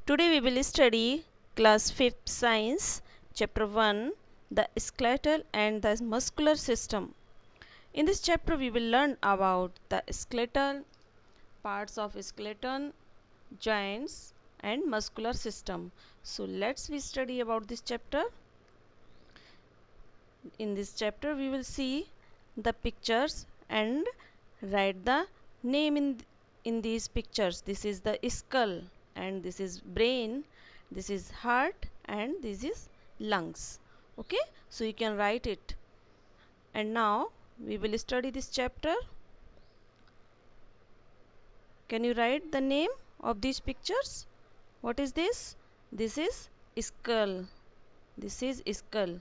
Today we will study class 5th science chapter 1, the skeletal and the muscular system. In this chapter we will learn about the skeletal, parts of skeleton, joints and muscular system. So let's we study about this chapter. In this chapter we will see the pictures and write the name in these pictures. This is the skull and this is brain, this is heart and this is lungs. Okay, so you can write it. And now we will study this chapter. Can you write the name of these pictures? What is this? This is skull. This is skull.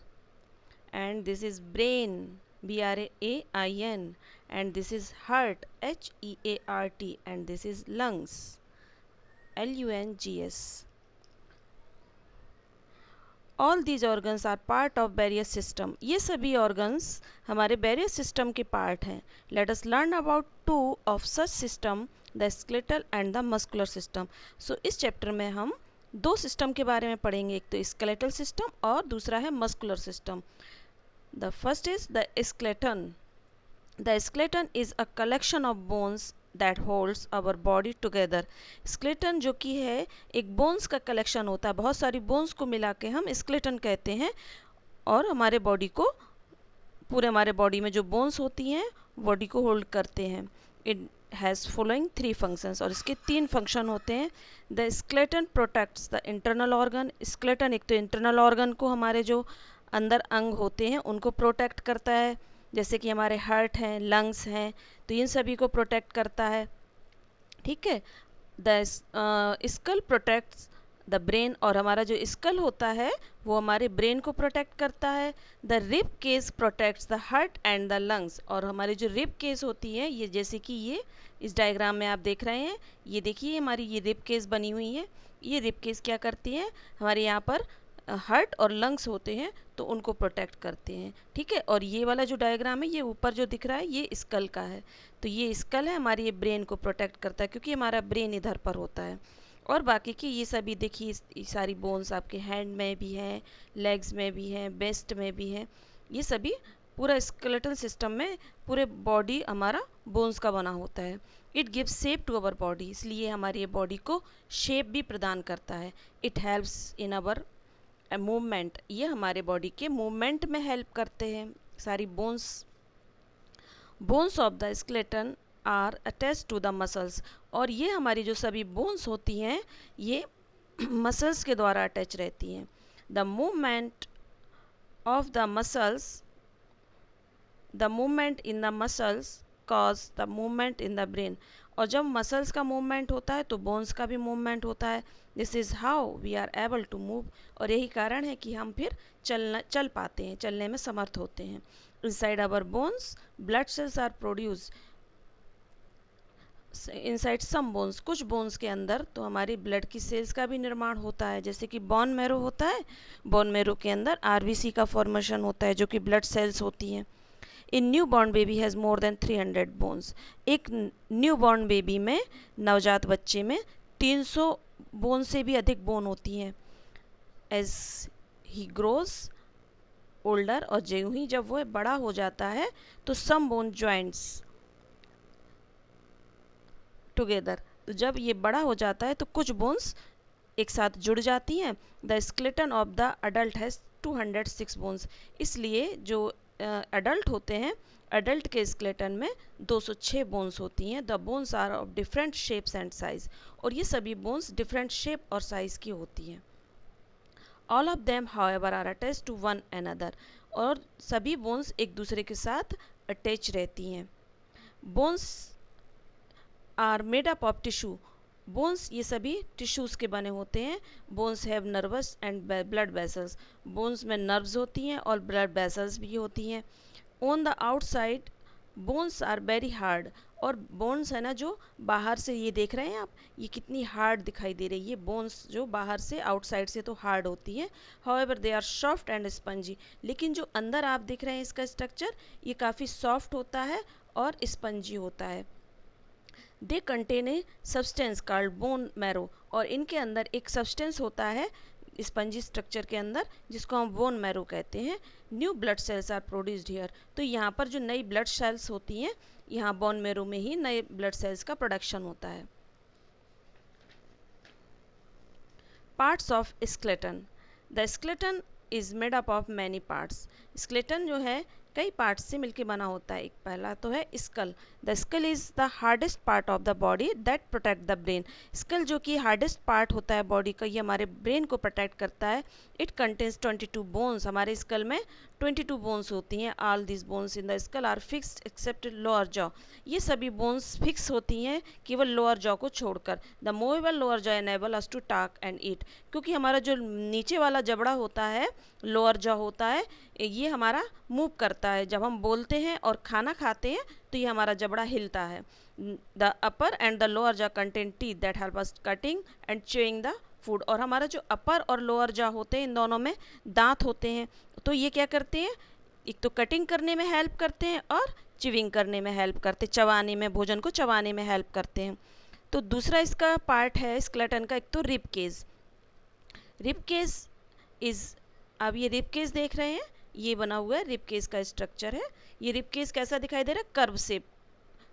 And this is brain, BRAIN, and this is heart, HEART, and this is lungs, LUNGS. All these organs are part of barrier system. ये सभी organs हमारे barrier system के part हैं. Let us learn about two of such system, the skeletal and the muscular system. So इस chapter में हम दो system के बारे में पढ़ेंगे, एक तो skeletal system और दूसरा है muscular system. The first is the skeleton. The skeleton is a collection of bones that holds our body together. Skeleton जो कि है एक bones का collection होता है, बहुत सारी bones को मिला के हम skeleton कहते हैं और हमारे body को, पूरे हमारे body में जो bones होती हैं body को hold करते हैं. It has following three functions और इसके तीन function होते हैं. The skeleton protects the internal organ. Skeleton एक तो internal organ को, हमारे जो अंदर अंग होते हैं उनको प्रोटेक्ट करता है, जैसे कि हमारे हार्ट हैं, लंग्स हैं, तो इन सभी को प्रोटेक्ट करता है. ठीक है. The skull protects the brain, और हमारा जो स्कल होता है वो हमारे ब्रेन को प्रोटेक्ट करता है. The rib cage protects the heart and the lungs, और हमारी जो रिब केस होती है, ये जैसे कि ये इस डायग्राम में आप देख रहे हैं, ये देखिए हमारी ये रिब केस बनी हुई है. ये रिब केस क्या करती है, हमारे यहाँ पर हार्ट और लंग्स होते हैं तो उनको प्रोटेक्ट करते हैं. ठीक है. और ये वाला जो डायग्राम है, ये ऊपर जो दिख रहा है ये स्कल का है, तो ये स्कल है हमारी, ये ब्रेन को प्रोटेक्ट करता है क्योंकि हमारा ब्रेन इधर पर होता है. और बाकी की ये सभी देखिए, ये सारी बोन्स आपके हैंड में भी हैं, लेग्स में भी हैं, वेस्ट में भी हैं. ये सभी पूरा स्केलेटल सिस्टम में पूरे बॉडी हमारा बोन्स का बना होता है. It gives shape to our body, इसलिए हमारी ये बॉडी को शेप भी प्रदान करता है. It helps in our movement, ये हमारे बॉडी के मूवमेंट में हेल्प करते हैं. सारी bones of the skeleton are attach to the muscles, और ये हमारी जो सभी बोन्स होती हैं ये मसल्स के द्वारा अटैच रहती हैं. The movement of the muscles, the movement in the muscles cause the movement in the brain, और जब मसल्स का मूवमेंट होता है तो बोन्स का भी मूवमेंट होता है. This is how we are able to move, और यही कारण है कि हम फिर चल पाते हैं, चलने में समर्थ होते हैं. Inside our bones blood cells are produce, inside some bones, कुछ बोन्स के अंदर तो हमारी ब्लड की सेल्स का भी निर्माण होता है, जैसे कि बोन मैरो होता है, बोन मैरो के अंदर आरबीसी का फॉर्मेशन होता है जो कि ब्लड सेल्स होती हैं. In new born baby has more than 300 bones, एक न्यू बॉर्न बेबी में, नवजात बच्चे में 300 बोन से भी अधिक बोन होती हैं. एज ही ग्रोज ओल्डर, और जो ही जब वो बड़ा हो जाता है तो सम बोन ज्वाइंट्स टुगेदर, तो जब ये बड़ा हो जाता है तो कुछ बोन्स एक साथ जुड़ जाती हैं. The skeleton of the adult has 206 bones, इसलिए जो अडल्ट होते हैं, अडल्ट के स्केलेटन में 206 बोन्स होती हैं. The bones are of different shapes and size, और ये सभी बोन्स डिफरेंट शेप और साइज की होती हैं. All of them however are attach to one another, और सभी बोन्स एक दूसरे के साथ अटैच रहती हैं. Bones are made up of tissue, bones ये सभी टिश्यूज़ के बने होते हैं. Bones have nervous and blood vessels, bones में नर्व्स होती हैं और ब्लड वेसल्स भी होती हैं. On the outside bones are very hard, और बोन्स है ना जो बाहर से, ये देख रहे हैं आप, ये कितनी हार्ड दिखाई दे रही है. बोन्स जो बाहर से, आउटसाइड से तो हार्ड होती है, however they are soft and spongy, लेकिन जो अंदर आप देख रहे हैं इसका स्ट्रक्चर, ये काफ़ी सॉफ्ट होता है और स्पंजी होता है. They contain a substance called bone marrow, और इनके अंदर एक सब्सटेंस होता है स्पंजी स्ट्रक्चर के अंदर जिसको हम बोन मैरो कहते हैं। New blood cells are produced here. तो यहाँ पर जो नई ब्लड सेल्स होती हैं, यहाँ बोन मैरो में ही नए ब्लड सेल्स का प्रोडक्शन होता है। Parts of skeleton. The skeleton is made up of many parts. Skeleton जो है कई पार्ट्स से मिलकर बना होता है। एक पहला तो है skull. The skull is the hardest part of the body that protect the brain. Skull जो कि हार्डेस्ट पार्ट होता है बॉडी का, ये हमारे ब्रेन को प्रोटेक्ट करता है। It contains 22 bones. हमारे स्कल में 22 बोन्स होती हैं। All this bones in the skull are fixed except lower jaw. ये सभी बोन्स फिक्स होती हैं केवल लोअर जॉ को छोड़कर। The movable lower jaw enable us to talk and eat. क्योंकि हमारा जो नीचे वाला जबड़ा होता है, लोअर जॉ होता है, ये हमारा मूव करता है। जब हम बोलते हैं और खाना खाते हैं तो ये हमारा जबड़ा हिलता है। The upper and the lower jaw contain teeth that help us cutting and chewing the food. और हमारा जो अपर और लोअर जॉ होते हैं, इन दोनों में दांत होते हैं। तो ये क्या करते हैं, एक तो कटिंग करने में हेल्प करते हैं और च्यूइंग करने में हेल्प करते हैं, चबाने में, भोजन को चबाने में हेल्प करते हैं। तो दूसरा इसका पार्ट है स्केलेटन का, एक तो rib cage. Rib cage is, अब ये रिब केज देख रहे हैं, ये बना हुआ है रिब केज का स्ट्रक्चर है। ये रिब केज कैसा दिखाई दे रहा है, कर्व शेप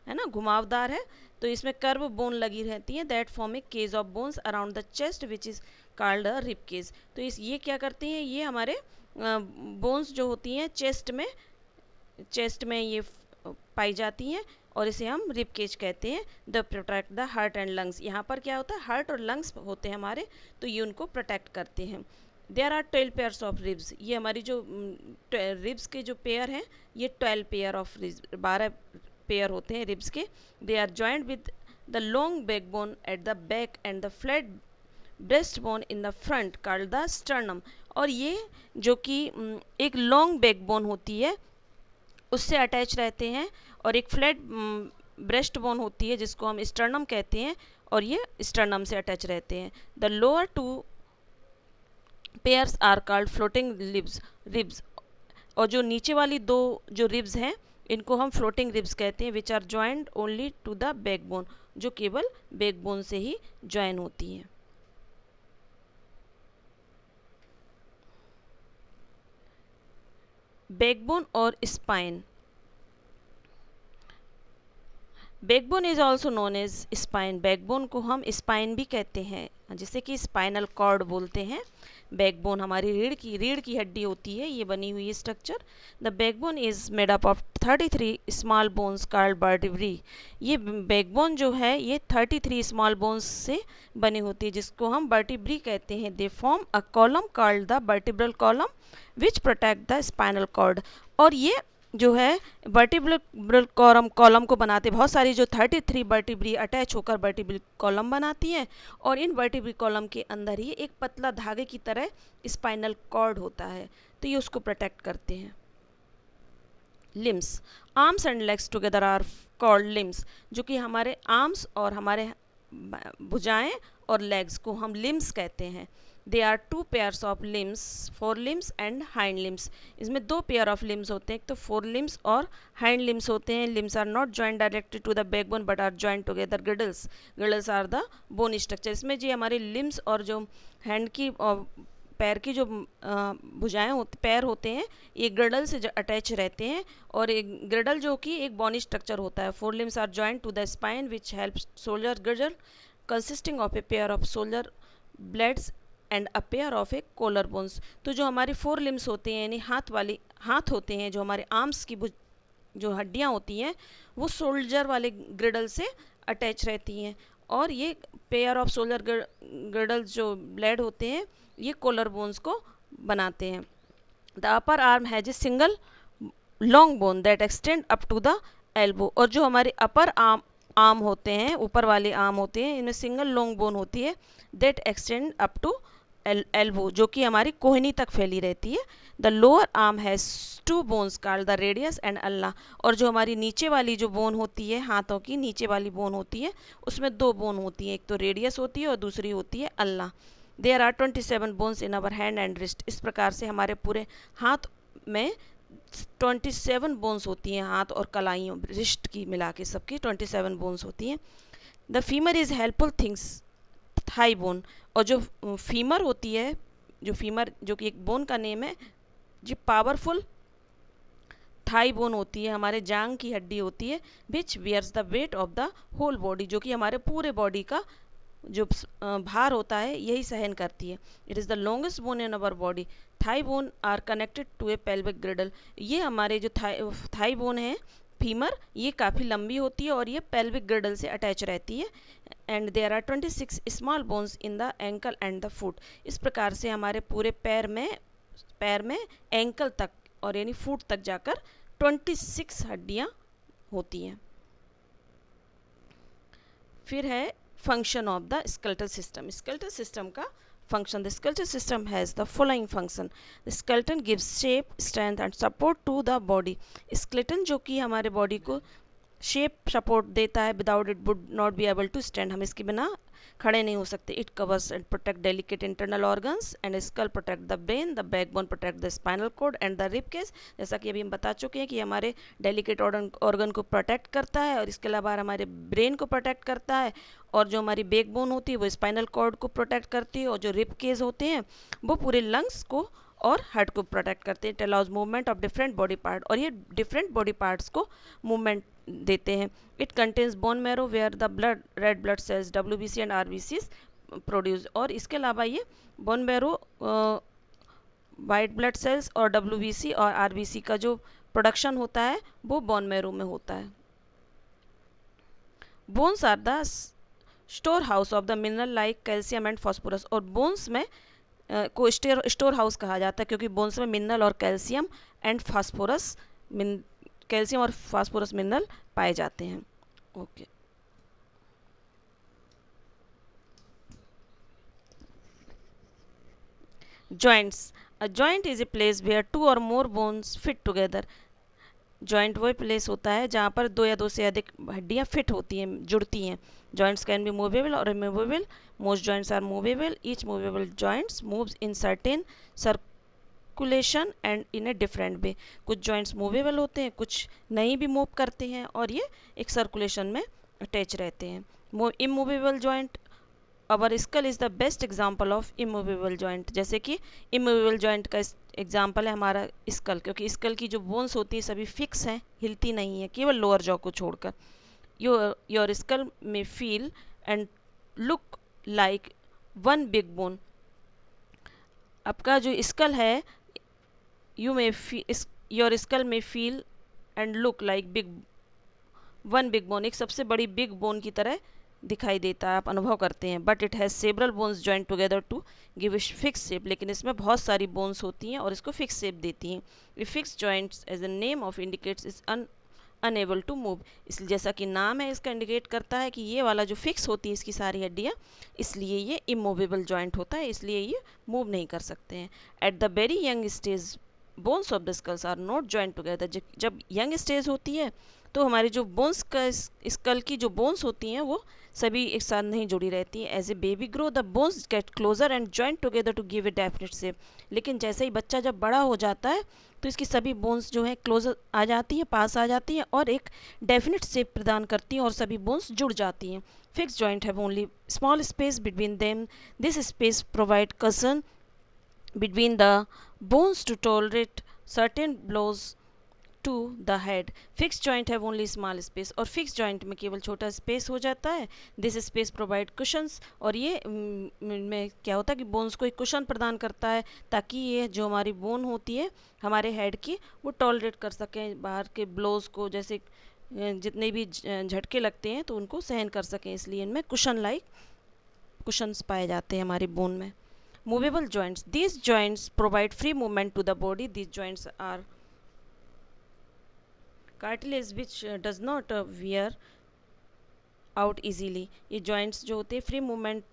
है ना, घुमावदार है। तो इसमें कर्व बोन लगी रहती है। That form a cage of bones around the chest which is called a rib cage. तो ये क्या करती हैं, ये हमारे बोन्स जो होती हैं चेस्ट में ये पाई जाती हैं और इसे हम रिब केज कहते हैं। The protect the heart and lungs. यहाँ पर क्या होता है, हार्ट और लंग्स होते हैं हमारे, तो ये उनको प्रोटेक्ट करते हैं। There are 12 pairs of ribs. ये हमारी जो रिब्स के जो पेयर हैं, ये 12 पेयर ऑफ रिब्स, 12 पेयर होते हैं रिब्स के। They are joined with the long backbone at the back and the flat breast bone in the front called the sternum. और ये जो कि एक लॉन्ग बैकबोन होती है उससे अटैच रहते हैं, और एक फ्लैट ब्रेस्ट बोन होती है जिसको हम स्टर्नम कहते हैं, और ये स्टर्नम से अटैच रहते हैं। The lower two pairs are called floating ribs. और जो नीचे वाली दो जो रिब्स हैं, इनको हम फ्लोटिंग रिब्स कहते हैं, which are joint only to the backbone, जो केवल बैकबोन से ही ज्वाइन होती हैं। बैकबोन और spine. Backbone is also known as spine. Backbone को हम स्पाइन भी कहते हैं, जिसे कि स्पाइनल कॉर्ड बोलते हैं। बैकबोन हमारी रीढ़ की हड्डी होती है, ये बनी हुई structure. The backbone is made up of 33 small bones called vertebrae. ये बैकबोन जो है ये 33 स्मॉल बोन्स से बनी होती है, जिसको हम वर्टिब्री कहते हैं। They form a column called the vertebral column which protect the spinal cord. और ये जो है वर्टिब्रल कॉलम को बनाते, बहुत सारी जो 33 वर्टिब्री अटैच होकर वर्टिब्रल कॉलम बनाती हैं, और इन वर्टिब्रल कॉलम के अंदर ही एक पतला धागे की तरह स्पाइनल कॉर्ड होता है, तो ये उसको प्रोटेक्ट करते हैं। Limbs. Arms and legs together are called limbs. जो कि हमारे आर्म्स और हमारे भुजाएं और लेग्स को हम लिम्स कहते हैं। They are 2 pairs of limbs, fore limbs and hind limbs. इसमें 2 पेयर ऑफ लिम्स होते हैं, एक तो फोर लिम्स और हाइंड लिम्स होते हैं। Limbs are not joint directly to the backbone but are joint together. Girdles. Girdles are the bone structure. इसमें जी हमारे लिम्स और जो हैंड की पैर की जो भुजाएं पैर होते हैं, ये ग्रिडल से अटैच रहते हैं, और एक ग्रिडल जो कि एक बोनी स्ट्रक्चर होता है। Fore limbs are joint to the spine which helps shoulder girdle consisting of a pair of shoulder blades and a pair of a collar bones. तो जो हमारे 4 लिम्स होते हैं, यानी हाथ होते हैं, जो हमारे आर्म्स की जो हड्डियां होती हैं, वो सोल्जर वाले ग्रिडल से अटैच रहती हैं, और ये पेयर ऑफ सोल्जर ग्रिडल जो ब्लेड होते हैं, ये कोलर बोन्स को बनाते हैं। The upper arm has a single long bone that extend up to the elbow. और जो हमारे अपर आर्म होते हैं, ऊपर वाले आर्म होते हैं, इनमें सिंगल लॉन्ग बोन होती है that extend up to elbow, जो कि हमारी कोहनी तक फैली रहती है। The lower arm has 2 bones called the radius and ulna. और जो हमारी नीचे वाली जो बोन होती है, हाथों की नीचे वाली बोन होती है, उसमें 2 बोन होती हैं, एक तो रेडियस होती है और दूसरी होती है ulna. There are 27 bones in our hand and wrist. इस प्रकार से हमारे पूरे हाथ में 27 बोन्स होती हैं, हाथ और कलाइयों रिस्ट की मिला के सबकी 27 बोन्स होती हैं। The femur is helpful thigh bone, और जो फीमर होती है, जो फीमर जो कि एक बोन का नेम है, जो पावरफुल थाई बोन होती है, हमारे जांग की हड्डी होती है, which wears the weight of the whole body, जो कि हमारे पूरे बॉडी का जो भार होता है यही सहन करती है। It is the longest bone in our body. Thigh bone are connected to a pelvic girdle. ये हमारे जो थाई बोन है, फीमर, ये काफ़ी लंबी होती है और ये पेल्विक ग्रिडल से अटैच रहती है। And there are 26 small bones in the ankle and the foot. इस प्रकार से हमारे पूरे पैर में एंकल तक और यानी फुट तक जाकर 26 हड्डियाँ होती हैं। फिर है function of the skeletal system. Skeletal system का function, the skeletal system has the following function. The skeleton gives shape, strength and support to the body. skeleton जो कि हमारे body को शेप सपोर्ट देता है, without it would not be able to stand, हम इसके बिना खड़े नहीं हो सकते। It covers and protect delicate internal organs and skull protect the brain, the backbone protect the spinal cord and the rib cage. जैसा कि अभी हम बता चुके हैं कि हमारे डेलिकेट ऑर्गन को प्रोटेक्ट करता है और इसके अलावा हमारे ब्रेन को प्रोटेक्ट करता है, और जो हमारी बैकबोन होती है वो स्पाइनल कॉर्ड को प्रोटेक्ट करती है, और जो रिब केज होते हैं वो पूरे लंग्स को और हार्ट को प्रोटेक्ट करते हैं। It allows movement of different body part, और ये डिफरेंट बॉडी पार्ट्स को मूवमेंट देते हैं। It contains bone marrow where the blood red blood cells WBC and RBC produce, और इसके अलावा ये bone marrow white blood cells और WBC और RBC का जो प्रोडक्शन होता है वो बोन मैरो में होता है। Bones are the store house of the mineral like calcium and phosphorus, और बोन्स में को स्टोर हाउस कहा जाता है क्योंकि बोन्स में मिनरल और कैल्शियम एंड फास्फोरस कैल्शियम और फास्फोरस मिनरल पाए जाते हैं। Okay, joints. A joint is a place where 2 or more bones fit together. Joint वही प्लेस होता है जहाँ पर 2 या 2 से अधिक हड्डियाँ फिट होती हैं, जुड़ती हैं। जॉइंट्स कैन बी मूवेबल और removable. Most joints are movable. Each movable joints moves in certain circulation and in a different way. कुछ जॉइंट्स मूवेबल होते हैं, कुछ नहीं भी मूव करते हैं, और ये एक सर्कुलेशन में अटैच रहते हैं। Immovable joint, our skull is the best example of immovable joint. जैसे कि इमूवेबल जॉइंट का एग्जाम्पल है हमारा स्कल, क्योंकि स्कल की जो बोन्स होती है सभी फिक्स हैं, हिलती नहीं है, केवल लोअर जॉ को छोड़कर। योर स्कल में feel and look like one big bone. आपका जो स्कल है, योर स्कल में feel and look like one big bone, एक सबसे बड़ी बिग बोन की तरह दिखाई देता है, आप अनुभव करते हैं। But it has several bones joint together to give it fix shape, लेकिन इसमें बहुत सारी बोन्स होती हैं और इसको फिक्स शेप देती हैं। A fix joints as the name of indicates is unable to move. इसलिए जैसा कि नाम है इसका इंडिकेट करता है कि ये वाला जो फिक्स होती है इसकी सारी हड्डियाँ, इसलिए ये इमूवेबल जॉइंट होता है, इसलिए ये मूव नहीं कर सकते हैं। At the very young stage bones of the skulls are not joint together. जब यंग स्टेज होती है तो हमारी जो बोन्स का स्कल की जो बोन्स होती हैं वो सभी एक साथ नहीं जुड़ी रहती हैं। As a baby grow the bones get closer and joint together to give a definite shape. लेकिन जैसे ही बच्चा जब बड़ा हो जाता है तो इसकी सभी बोन्स जो है क्लोजर आ जाती है, पास आ जाती हैं और एक डेफिनेट शेप प्रदान करती हैं और सभी बोन्स जुड़ जाती हैं। Fix joint have only small space between them. This space provide cushion between the bones to tolerate certain blows to the head. Fixed joint have only small space, और fixed joint में केवल छोटा space हो जाता है। This space provide cushions, और ये में क्या होता है कि बोन्स को एक कुशन प्रदान करता है ताकि ये जो हमारी बोन होती है हमारे हेड की वो टॉलरेट कर सकें बाहर के ब्लोज को, जैसे जितने भी झटके लगते हैं तो उनको सहन कर सकें, इसलिए इनमें कुशन लाइक कुशंस पाए जाते हैं हमारी बोन में। Movable joints. These joints provide free movement to the body. These joints are cartilage which does not wear out easily. ये joints जो होते हैं free movement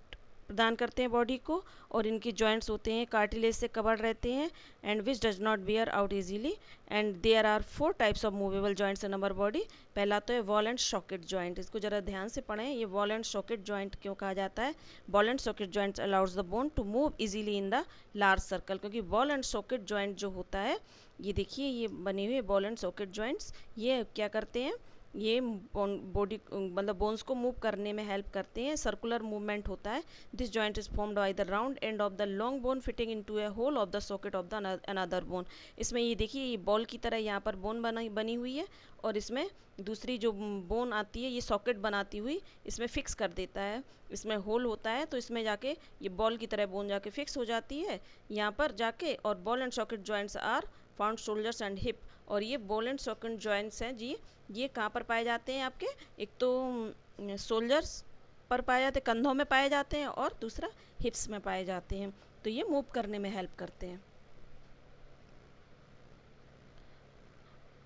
प्रदान करते हैं बॉडी को, और इनकी जॉइंट्स होते हैं कार्टिलेज से कवर रहते हैं and which does not bear out easily. And there are 4 types of movable joints in our body. पहला तो है बॉल एंड सॉकेट जॉइंट, इसको ज़रा ध्यान से पढ़ें। ये बॉल एंड सॉकेट जॉइंट क्यों कहा जाता है? Ball and socket joints allows the bone to move easily in the large circle, क्योंकि बॉल एंड सॉकेट जॉइंट जो होता है, ये देखिए ये बने हुए बॉल एंड सॉकेट जॉइंट्स, ये क्या करते हैं ये बॉडी मतलब बोन्स को मूव करने में हेल्प करते हैं। सर्कुलर मूवमेंट होता है। This joint is formed by the round end of the long bone fitting into a hole of the socket of the another bone. इसमें ये देखिए, ये बॉल की तरह यहाँ पर बोन बनी हुई है, और इसमें दूसरी जो बोन आती है ये सॉकेट बनाती हुई इसमें फिक्स कर देता है। इसमें होल होता है, तो इसमें जाके ये बॉल की तरह बोन जाके फिक्स हो जाती है यहाँ पर जाके। और ball and socket joints are found shoulders and hip. और ये बॉल एंड सॉकेट जॉइंट्स हैं जी, ये कहाँ पर पाए जाते हैं आपके? एक तो शोल्डर्स पर पाए जाते हैं, कंधों में पाए जाते हैं, और दूसरा हिप्स में पाए जाते हैं। तो ये मूव करने में हेल्प करते हैं।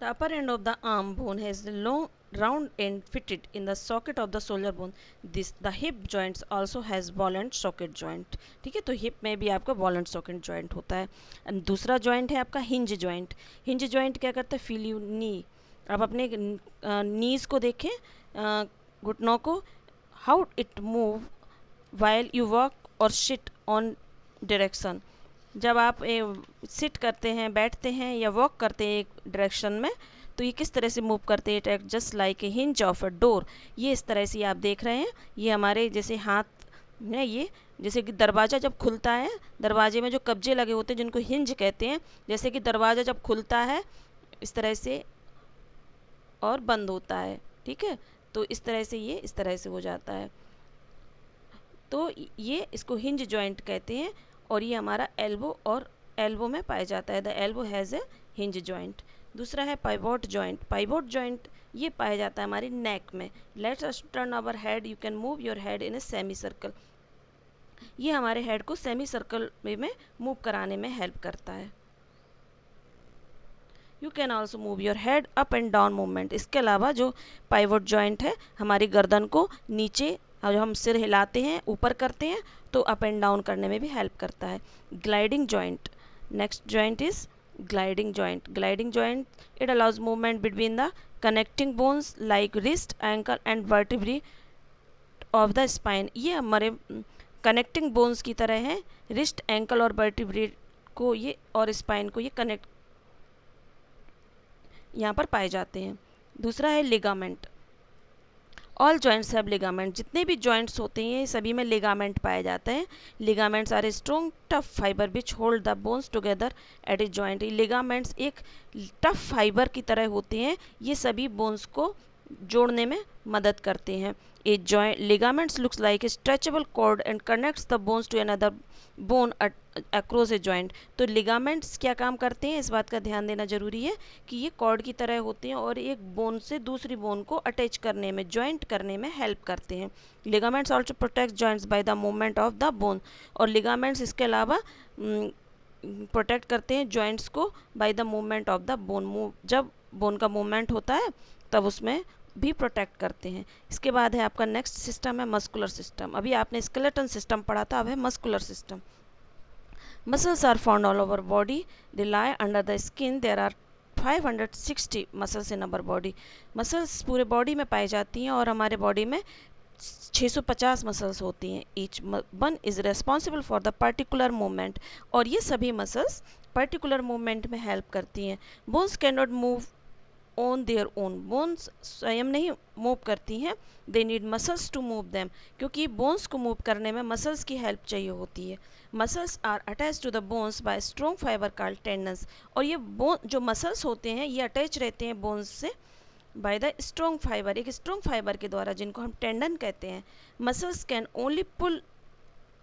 The upper end of the arm bone has a long round end fitted in the socket of the shoulder bone. The hip joints also has ball and socket joint. ठीक है, तो hip में भी आपका ball and socket joint होता है। And दूसरा joint है आपका हिंज जॉइंट। हिंज जॉइंट क्या करता है? फील यू नी। आप अपने नीज को देखें, घुटनों को, how it move while you walk और सिट ऑन डायरेक्शन। जब आप सिट करते हैं, बैठते हैं या वॉक करते हैं एक डायरेक्शन में, तो ये किस तरह से मूव करते हैं? Just like a hinge of a door. ये इस तरह से आप देख रहे हैं, ये हमारे जैसे हाथ है, ये जैसे कि दरवाज़ा जब खुलता है, दरवाजे में जो कब्जे लगे होते हैं जिनको हिंज कहते हैं, जैसे कि दरवाज़ा जब खुलता है इस तरह से और बंद होता है, ठीक है, तो इस तरह से ये इस तरह से हो जाता है। तो ये इसको हिंज जॉइंट कहते हैं। और ये हमारा एल्बो और एल्बो में पाया जाता है। The elbow has a hinge joint. दूसरा है पाइवोट जॉइंट। पाइवोट जॉइंट ये पाया जाता है हमारी नेक में। Let's us turn our head, you can move your head in a semi circle. ये हमारे हेड को सेमी सर्कल में मूव कराने में हेल्प करता है। You can also move your head up and down movement. इसके अलावा जो पाइवोट जॉइंट है हमारी गर्दन को नीचे, जो हम सिर हिलाते हैं ऊपर करते हैं, तो अप एंड डाउन करने में भी हेल्प करता है। Gliding joint. Next joint is gliding joint. Gliding joint it allows movement between the connecting bones like wrist, ankle and vertebrae of the spine. ये हमारे कनेक्टिंग बोन्स की तरह हैं। रिस्ट, एंकल और वर्टिब्री को ये और स्पाइन को ये कनेक्ट यहाँ पर पाए जाते हैं। दूसरा है ligament. All joints have ligament. जितने भी जॉइंट्स होते हैं सभी में लिगामेंट पाए जाते हैं। Ligaments are a strong tough fibre which hold the bones together at a joint. Ligaments एक टफ फाइबर की तरह होते हैं, ये सभी बोन्स को जोड़ने में मदद करते हैं। A joint ligaments looks like a stretchable cord and connects the bones to another bone across a joint. तो लिगामेंट्स क्या काम करते हैं, इस बात का ध्यान देना जरूरी है कि ये कॉर्ड की तरह होते हैं और एक बोन से दूसरी बोन को अटैच करने में, जॉइंट करने में हेल्प करते हैं। Ligaments also protect joints by the movement of the bone. और लिगामेंट्स इसके अलावा प्रोटेक्ट करते हैं जॉइंट्स को by the movement of the bone. जब बोन का मूवमेंट होता है तब उसमें भी प्रोटेक्ट करते हैं। इसके बाद है आपका नेक्स्ट सिस्टम है मस्कुलर सिस्टम। अभी आपने स्केलेटन सिस्टम पढ़ा था, अब है muscular system. Muscles are found all over body, they lie under the skin. There are 560 muscles in our body. Muscles पूरे बॉडी में पाई जाती हैं और हमारे बॉडी में 650 मसल्स होती हैं। Each one is responsible for the particular movement. और ये सभी मसल्स पर्टिकुलर मूवमेंट में हेल्प करती हैं। Bones can not move on their own. Bones स्वयं नहीं मूव करती हैं, they need muscles to move them. क्योंकि बोन्स को मूव करने में मसल्स की हेल्प चाहिए होती है। Muscles are attach to the bones by strong fibre called tendons. और ये बोन जो मसल्स होते हैं ये अटैच रहते हैं बोन्स से बाय द स्ट्रॉन्ग फाइबर, एक स्ट्रॉन्ग फाइबर के द्वारा, जिनको हम टेंडन कहते हैं। Muscles can only pull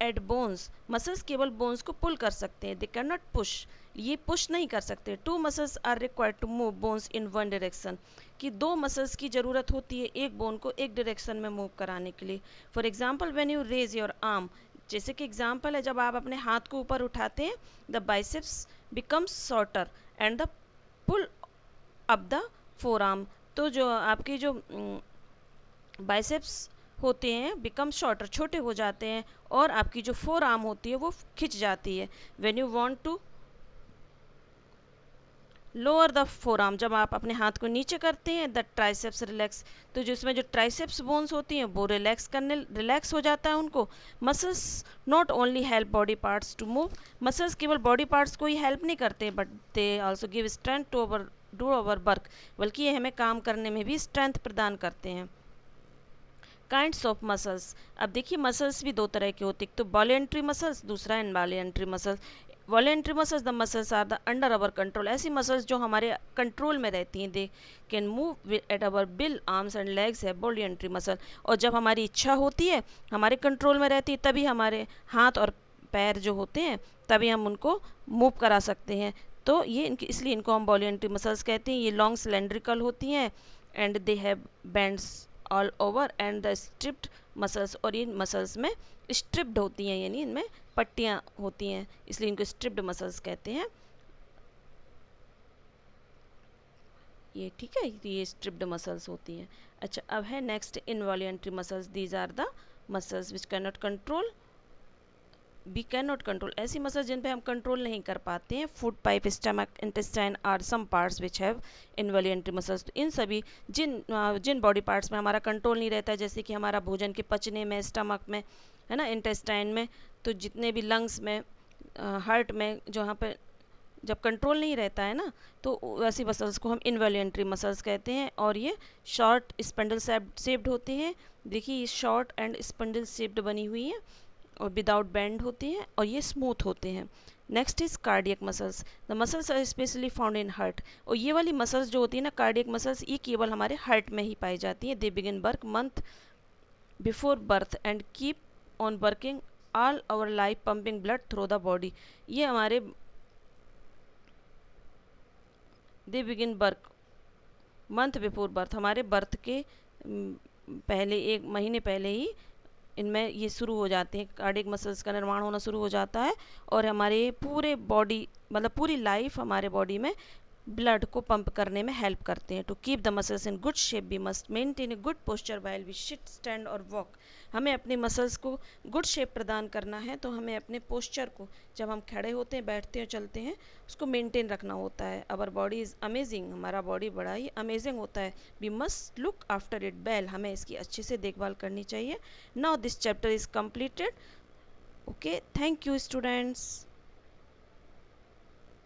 at bones. Muscles केवल बोन्स को पुल कर सकते हैं, दे कैन नॉट पुश। ये पुश नहीं कर सकते। 2 muscles are required to move bones in one direction. कि 2 मसल्स की ज़रूरत होती है एक बोन को एक डायरेक्शन में मूव कराने के लिए। For example when you raise your arm, जैसे कि एग्जाम्पल है जब आप अपने हाथ को ऊपर उठाते हैं, the biceps becomes shorter and the pull up the forearm. तो जो आपकी जो बाइसेप्स होते हैं बिकम शॉर्टर, छोटे हो जाते हैं, और आपकी जो फोर आर्म होती है वो खिंच जाती है। When you want to lower the forearm, जब आप अपने हाथ को नीचे करते हैं, द ट्राइसेप्स रिलैक्स। तो जो इसमें जो ट्राइसेप्स बोन्स होती हैं वो रिलैक्स हो जाता है उनको। Muscles not only help body parts to move. Muscles केवल बॉडी पार्ट्स को ही हेल्प नहीं करते, but they also give strength to our do our work, बल्कि ये हमें काम करने में भी स्ट्रेंथ प्रदान करते हैं। काइंड्स ऑफ मसल्स, अब देखिए मसल्स भी दो तरह के होते हैं, एक तो वॉलेंट्री मसल्स, दूसरा involuntary muscles. Voluntary muscles the muscles are the under our control, ऐसी मसल्स जो हमारे कंट्रोल में रहती हैं। They can move at our will arms and legs है वॉलेंट्री मसल, और जब हमारी इच्छा होती है, हमारे कंट्रोल में रहती है, तभी हमारे हाथ और पैर जो होते हैं तभी हम उनको मूव करा सकते हैं। तो ये इनकी, इसलिए इनको हम वॉलेंट्री मसल्स कहते हैं। ये लॉन्ग सिलेंड्रिकल होती हैं and they have bands all over and the striped muscles, और ये मसल्स में स्ट्रिप्ड होती हैं, यानी इनमें पट्टियाँ होती हैं, इसलिए इनको स्ट्रिप्ड मसल्स कहते हैं। ये ठीक है, ये स्ट्रिप्ड मसल्स होती हैं। अच्छा, अब है next involuntary muscles. These are the muscles which can not control, we can not control, ऐसी मसल्स जिन पे हम कंट्रोल नहीं कर पाते हैं। Food pipe, stomach, intestine are some parts which have involuntary muscles. तो इन सभी जिन बॉडी पार्ट्स में हमारा कंट्रोल नहीं रहता है, जैसे कि हमारा भोजन के पचने में, स्टमक में, है ना, इंटेस्टाइन में, तो जितने भी लंग्स में, हार्ट में, जहाँ पे जब कंट्रोल नहीं रहता है ना, तो वैसी मसल्स को हम इनवॉलेंट्री मसल्स कहते हैं। और ये शॉर्ट स्पंडल शेप्ड होते हैं। देखिए ये शॉर्ट एंड स्पंडल शेप्ड बनी हुई है और विदाउट बैंड होती हैं, और ये स्मूथ होते हैं। Next is cardiac muscles, the muscles are specially found in heart, और ये वाली मसल्स जो होती है ना, कार्डियक मसल्स, ये केवल हमारे हार्ट में ही पाई जाती हैं। They begin work month before birth and keep on working all our life pumping blood through the body. ये हमारे they begin work month before birth, हमारे बर्थ के पहले, एक महीने पहले ही इनमें ये शुरू हो जाते हैं, कार्डियक मसल्स का निर्माण होना शुरू हो जाता है, और हमारे पूरे बॉडी, मतलब पूरी लाइफ हमारे बॉडी में ब्लड को पंप करने में हेल्प करते हैं। To keep the muscles in good shape we must maintain a good posture while we sit, stand और वॉक। हमें अपने मसल्स को गुड शेप प्रदान करना है, तो हमें अपने पोस्चर को, जब हम खड़े होते हैं, बैठते हैं, चलते हैं, उसको मेंटेन रखना होता है। अवर बॉडी इज़ अमेजिंग, हमारा बॉडी बड़ा ही अमेजिंग होता है। We must look after it well, हमें इसकी अच्छे से देखभाल करनी चाहिए। Now this chapter is completed. Okay, thank you students.